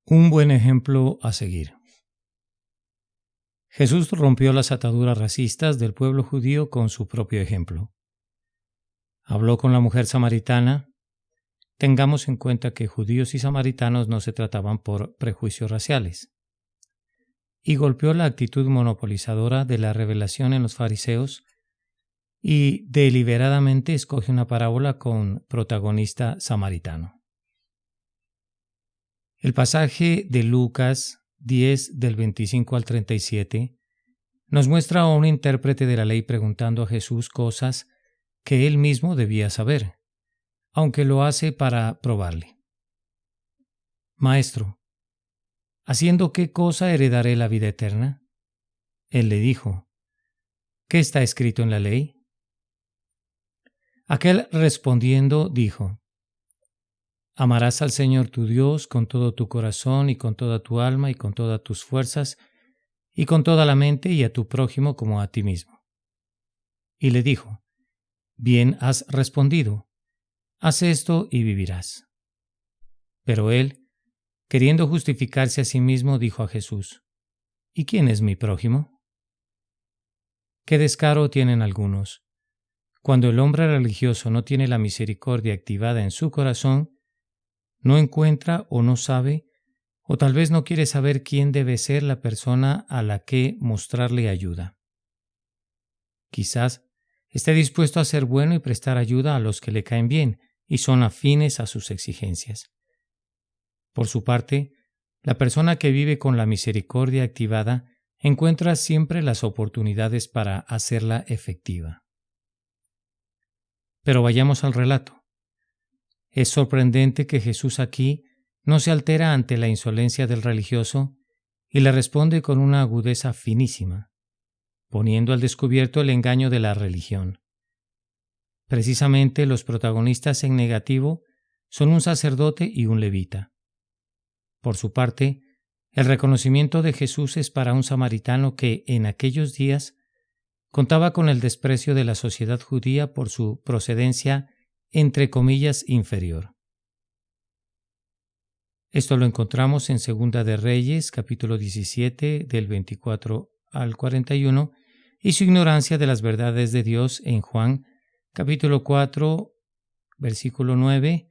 Un buen ejemplo a seguir. Jesús rompió las ataduras racistas del pueblo judío con su propio ejemplo. Habló con la mujer samaritana. Tengamos en cuenta que judíos y samaritanos no se trataban por prejuicios raciales. Y golpeó la actitud monopolizadora de la revelación en los fariseos y deliberadamente escoge una parábola con protagonista samaritano. El pasaje de Lucas 10 del 25 al 37 nos muestra a un intérprete de la ley preguntando a Jesús cosas que él mismo debía saber, aunque lo hace para probarle. Maestro, ¿haciendo qué cosa heredaré la vida eterna? Él le dijo, ¿qué está escrito en la ley? Aquel respondiendo dijo, amarás al Señor tu Dios con todo tu corazón y con toda tu alma y con todas tus fuerzas y con toda la mente y a tu prójimo como a ti mismo. Y le dijo, bien has respondido, haz esto y vivirás. Pero él, queriendo justificarse a sí mismo, dijo a Jesús, ¿y quién es mi prójimo? Qué descaro tienen algunos. Cuando el hombre religioso no tiene la misericordia activada en su corazón, no encuentra o no sabe, o tal vez no quiere saber quién debe ser la persona a la que mostrarle ayuda. Quizás esté dispuesto a ser bueno y prestar ayuda a los que le caen bien y son afines a sus exigencias. Por su parte, la persona que vive con la misericordia activada encuentra siempre las oportunidades para hacerla efectiva. Pero vayamos al relato. Es sorprendente que Jesús aquí no se altera ante la insolencia del religioso y le responde con una agudeza finísima, poniendo al descubierto el engaño de la religión. Precisamente los protagonistas en negativo son un sacerdote y un levita. Por su parte, el reconocimiento de Jesús es para un samaritano que, en aquellos días, contaba con el desprecio de la sociedad judía por su procedencia entre comillas inferior. Esto lo encontramos en Segunda de Reyes, capítulo 17, del 24 al 41, y su ignorancia de las verdades de Dios en Juan, capítulo 4, versículo 9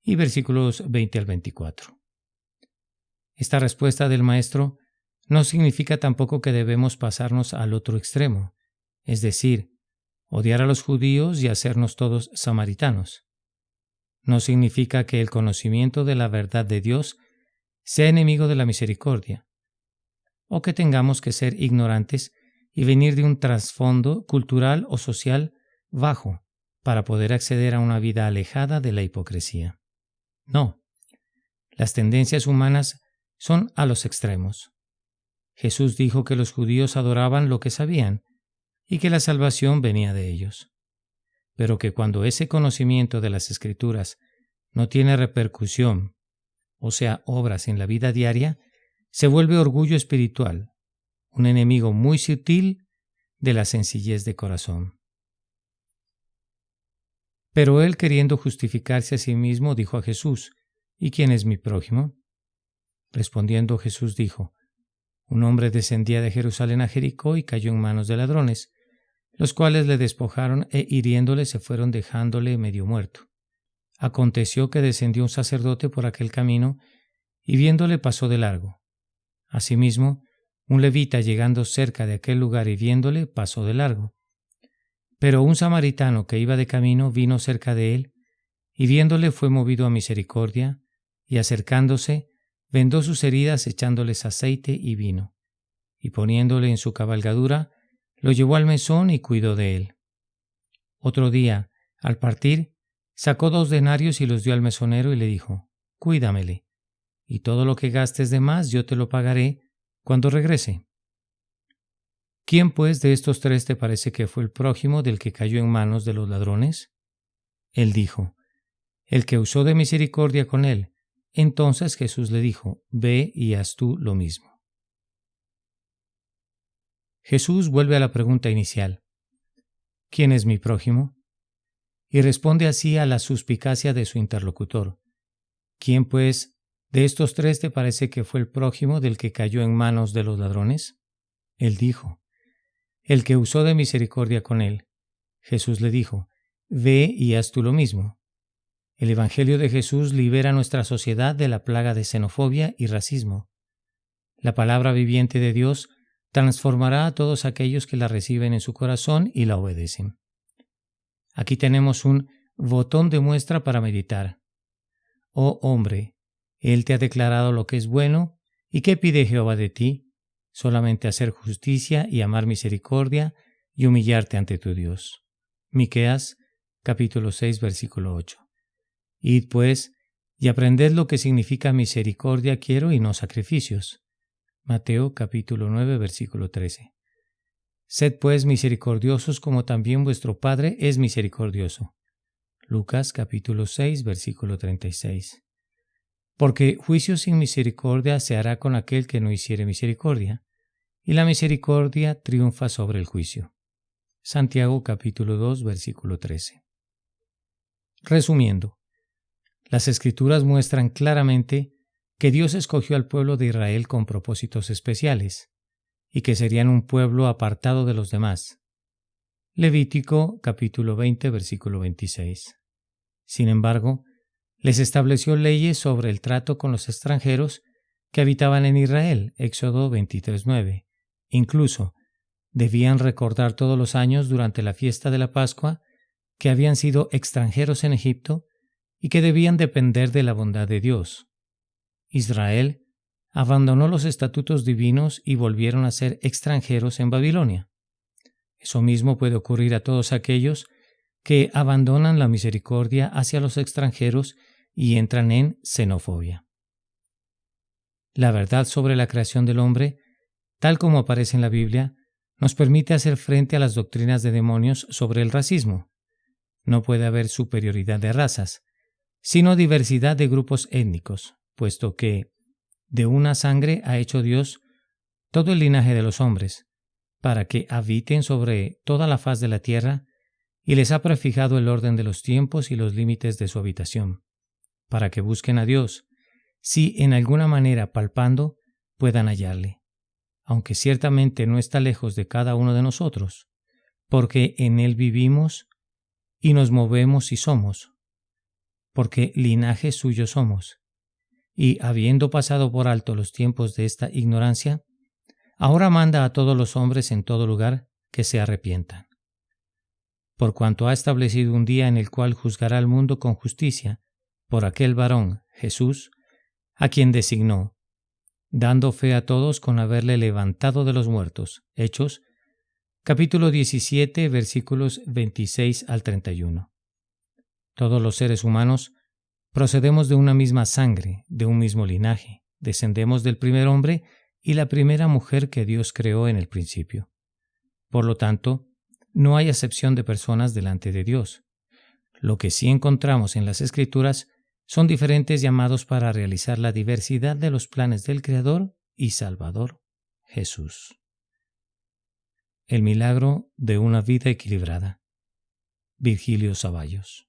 y versículos 20 al 24. Esta respuesta del Maestro no significa tampoco que debemos pasarnos al otro extremo, es decir, odiar a los judíos y hacernos todos samaritanos. No significa que el conocimiento de la verdad de Dios sea enemigo de la misericordia, o que tengamos que ser ignorantes y venir de un trasfondo cultural o social bajo para poder acceder a una vida alejada de la hipocresía. No, las tendencias humanas son a los extremos. Jesús dijo que los judíos adoraban lo que sabían y que la salvación venía de ellos, pero que cuando ese conocimiento de las Escrituras no tiene repercusión, o sea, obras en la vida diaria, se vuelve orgullo espiritual, un enemigo muy sutil de la sencillez de corazón. Pero él, queriendo justificarse a sí mismo, dijo a Jesús, ¿y quién es mi prójimo? Respondiendo Jesús dijo, un hombre descendía de Jerusalén a Jericó y cayó en manos de ladrones, los cuales le despojaron e hiriéndole se fueron dejándole medio muerto. Aconteció que descendió un sacerdote por aquel camino y viéndole pasó de largo. Asimismo, un levita llegando cerca de aquel lugar y viéndole pasó de largo. Pero un samaritano que iba de camino vino cerca de él y viéndole fue movido a misericordia y acercándose vendó sus heridas echándoles aceite y vino y poniéndole en su cabalgadura lo llevó al mesón y cuidó de él. Otro día, al partir, sacó 2 denarios y los dio al mesonero y le dijo, cuídamele, y todo lo que gastes de más yo te lo pagaré cuando regrese. ¿Quién pues de estos 3 te parece que fue el prójimo del que cayó en manos de los ladrones? Él dijo, el que usó de misericordia con él. Entonces Jesús le dijo, ve y haz tú lo mismo. Jesús vuelve a la pregunta inicial, ¿quién es mi prójimo? Y responde así a la suspicacia de su interlocutor, ¿quién pues ¿De estos tres te parece que fue el prójimo del que cayó en manos de los ladrones? Él dijo, el que usó de misericordia con él. Jesús le dijo, ve y haz tú lo mismo. El Evangelio de Jesús libera a nuestra sociedad de la plaga de xenofobia y racismo. La palabra viviente de Dios transformará a todos aquellos que la reciben en su corazón y la obedecen. Aquí tenemos un botón de muestra para meditar. Oh hombre, Él te ha declarado lo que es bueno, ¿y qué pide Jehová de ti? Solamente hacer justicia y amar misericordia y humillarte ante tu Dios. Miqueas, capítulo 6, versículo 8. Id pues, y aprended lo que significa misericordia quiero y no sacrificios. Mateo, capítulo 9, versículo 13. Sed pues misericordiosos como también vuestro Padre es misericordioso. Lucas, capítulo 6, versículo 36. Porque juicio sin misericordia se hará con aquel que no hiciere misericordia, y la misericordia triunfa sobre el juicio. Santiago capítulo 2, versículo 13. Resumiendo, las Escrituras muestran claramente que Dios escogió al pueblo de Israel con propósitos especiales, y que serían un pueblo apartado de los demás. Levítico capítulo 20, versículo 26. Sin embargo, les estableció leyes sobre el trato con los extranjeros que habitaban en Israel, Éxodo 23:9. Incluso, debían recordar todos los años durante la fiesta de la Pascua que habían sido extranjeros en Egipto y que debían depender de la bondad de Dios. Israel abandonó los estatutos divinos y volvieron a ser extranjeros en Babilonia. Eso mismo puede ocurrir a todos aquellos que abandonan la misericordia hacia los extranjeros y entran en xenofobia. La verdad sobre la creación del hombre, tal como aparece en la Biblia, nos permite hacer frente a las doctrinas de demonios sobre el racismo. No puede haber superioridad de razas, sino diversidad de grupos étnicos, puesto que de una sangre ha hecho Dios todo el linaje de los hombres, para que habiten sobre toda la faz de la tierra, y les ha prefijado el orden de los tiempos y los límites de su habitación, para que busquen a Dios, si en alguna manera palpando puedan hallarle, aunque ciertamente no está lejos de cada uno de nosotros, porque en Él vivimos y nos movemos y somos, porque linaje suyo somos, y habiendo pasado por alto los tiempos de esta ignorancia, ahora manda a todos los hombres en todo lugar que se arrepientan. Por cuanto ha establecido un día en el cual juzgará al mundo con justicia, por aquel varón, Jesús, a quien designó, dando fe a todos con haberle levantado de los muertos. Hechos, capítulo 17, versículos 26 al 31. Todos los seres humanos procedemos de una misma sangre, de un mismo linaje, descendemos del primer hombre y la primera mujer que Dios creó en el principio. Por lo tanto, no hay acepción de personas delante de Dios. Lo que sí encontramos en las Escrituras son diferentes llamados para realizar la diversidad de los planes del Creador y Salvador, Jesús. El milagro de una vida equilibrada. Virgilio Zavallos.